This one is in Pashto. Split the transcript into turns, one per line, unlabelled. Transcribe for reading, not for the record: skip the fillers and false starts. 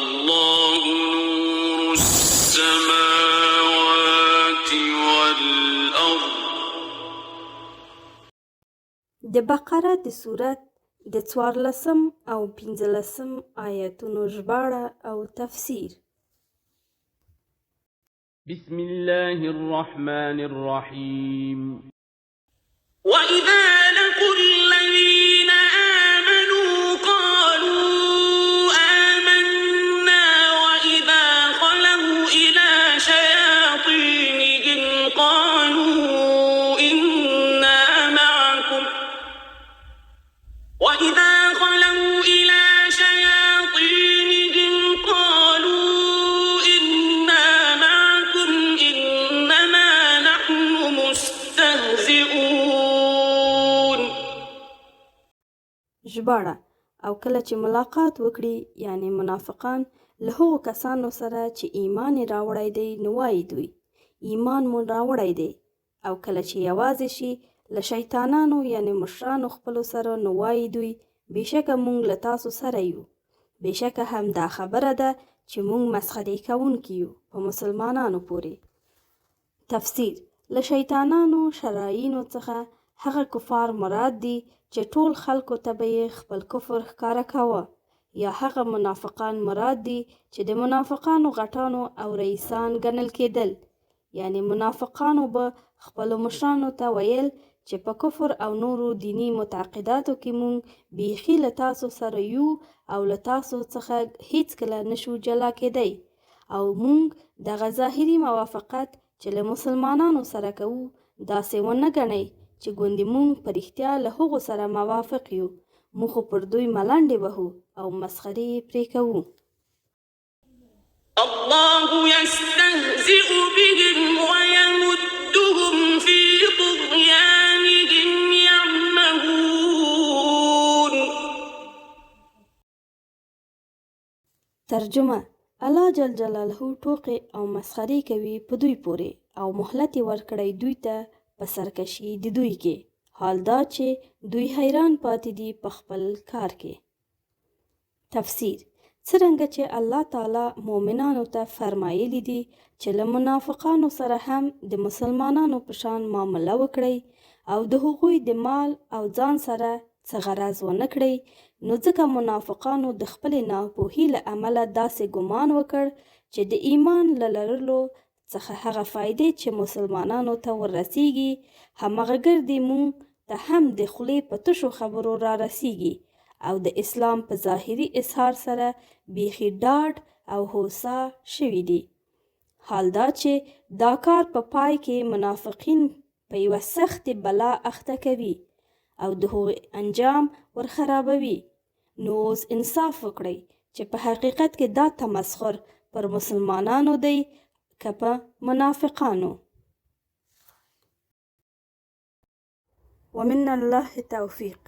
الله نور السماوات والأرض.
د بقره د سورت د 14 او 15 آیتونو ژباړه او تفسیر.
بسم الله الرحمن الرحيم.
وإذا لقوا الذين آمنوا قالوا آمنا وإذا خلوا إلى شياطينهم قالوا إنا معكم وإذا خلوا إلى شياطينهم قالوا إنا معكم إنما نحن مستهزئون.
ژباړه: او کله چې ملاقات وکړي یعنی منافقان له هغو کسانو سره چې ایمان یې راوړی دی نو وایي دوی ایمان مو راوړی دی، او کله چې یوازې شي له شیطانانو یعنی مشرانو خپلو سره نو وایي دوی بېشکه موږ له تاسو سره یو، بېشکه هم دا خبره ده چې موږ مسخرې کوونکي یو په مسلمانانو پورې. تفسیر: له شیطانانو شرایینو څخه هغه کفار مراد دي چې ټول خلکو ته به یې خپل کفر ښکاره کاوه، یا هغه منافقان مراد دي چې د منافقانو غټانو او رئیسان ګڼل کېدل، یعنی منافقانو به خپلو مشرانو ته ویل چې په کفر او نورو دینی معتقداتو کې مونږ بیخي له تاسو سره یو او له تاسو څخه هیڅکله نشو جلا کېدی، او مونږ دغه ظاهري موافقت چې له مسلمانانو سره کوو داسې ونه ګڼئ چې ګوندې مونږ په رښتیا له هغو سره موافق یو، موږ خو پر دوی ملنډې وهو او مسخرې پرې کوو.
الله يستهزئ بهم ويمدهم في طغيانهم يعمهون.
ترجمه: الله جل جلاله ټوکې او مسخرې کوي په دوی پورې او مهلت یې ورکړی دوی ته په سرکشي د دوی کې، حال دا چې دوی حیران پاتې دي په خپل کار کې. تفسیر: څرنګه چې الله تعالی مؤمنانو ته فرمایلی دي چې له منافقانو سره هم د مسلمانانو په شان معامله وکړئ او د هغوی د مال او ځان سره څه غرض ونه کړئ، نو ځکه منافقانو د خپلې ناپوهۍ له امله داسې ګمان وکړ چې د ایمان له لرلو څخه هغه فایدې چې مسلمانانو ته وررسیږي همغه ګردې مونږ ته هم د خولې په تشو خبرو را رسیږي، او د اسلام په ظاهري اظهار سره بیخي ډاډ او هوسا شوي دي، حال دا چې دا کار په پای کې منافقین په یوه سختې بلا اخته کوي او د هغوی انجام ورخرابوي. نو اوس انصاف وکړئ چې په حقیقت کې دا تمسخر پر مسلمانانو دی که په منافقانو. ومن الله توفیق.